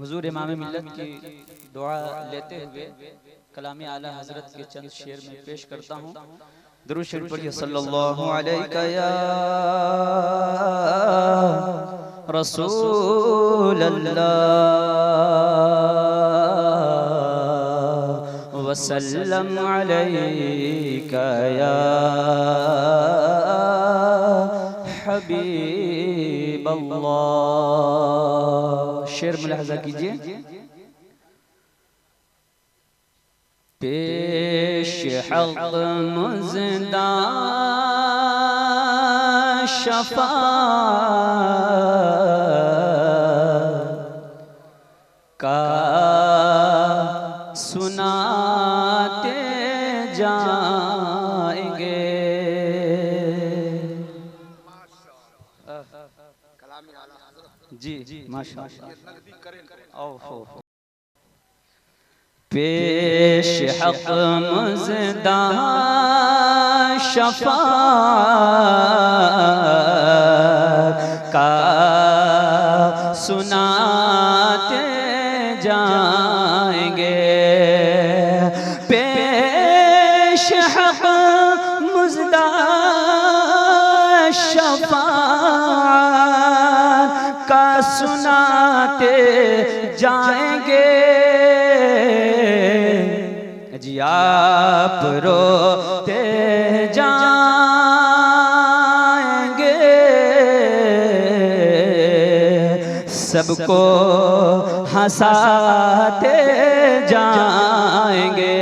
हुजूर इमाम मिल्लत की दुआ लेते हुए कलामी आला हजरत के चंद शेर में पेश करता हूँ। दुरूद शरीफ पढ़िए सल्लल्लाहु अलैहि या रसूल अल्लाह वसल्लम अलैका या हबीब अल्लाह। शेर मुलाहजा कीजिए। पेश हक़ मुज़दा शफ़ाअत का सुनाते जाएंगे। जी माशाअल्लाह। पेश हक़ मुज़दा शफ़ाअत का सुनाते जाएंगे। पेश हक़ मुज़दा शफ़ाअत का सुनाते जाएंगे। जी आप रोते जाएंगे, सबको हंसाते जाएंगे।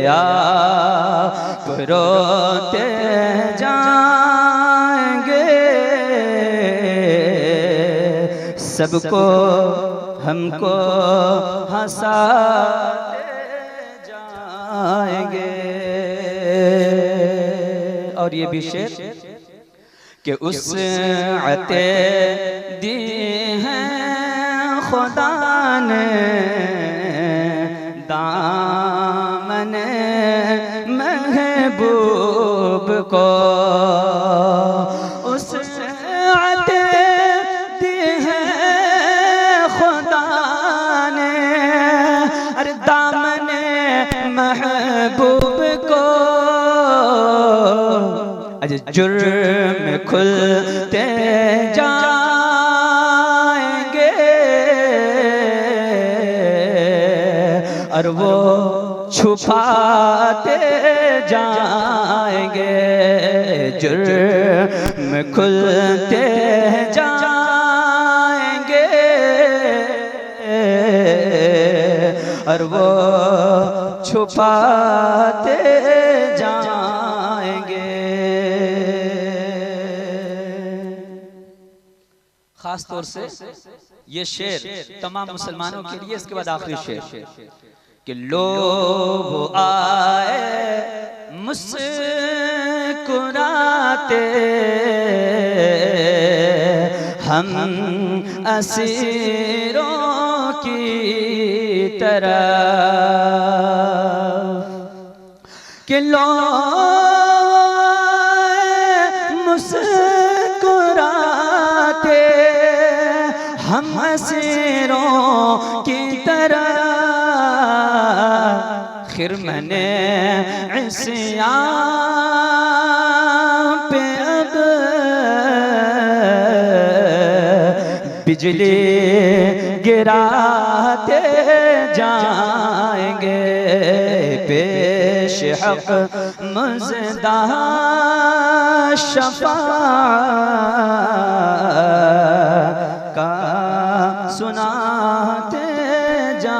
आप रोते जाएंगे, सबको हमको हंसाते जाएंगे। और ये भी शेर कि उस अते दी हैं खुदा ने दामने महबूब को, उस अते दी हैं खुदा ने अरे दामने महबूब को। अरे जुर्म खुलते जाएंगे और वो छुपाते जाएंगे। जुर्म खुलते जाएंगे और वो छुपाते जाएंगे। खास तौर से ये शेर तमाम मुसलमानों के लिए। इसके बाद आखिरी शेर कि लोग आए मुस्कुराते हम असीरों की तरह कि लोग मुस्कुराते हम असीरों की तरह। खिरमने इस्यां पे अब बिजली गिराते जाएंगे। पेश हक़ मुज़दा शफ़ाअत का सुनाते जा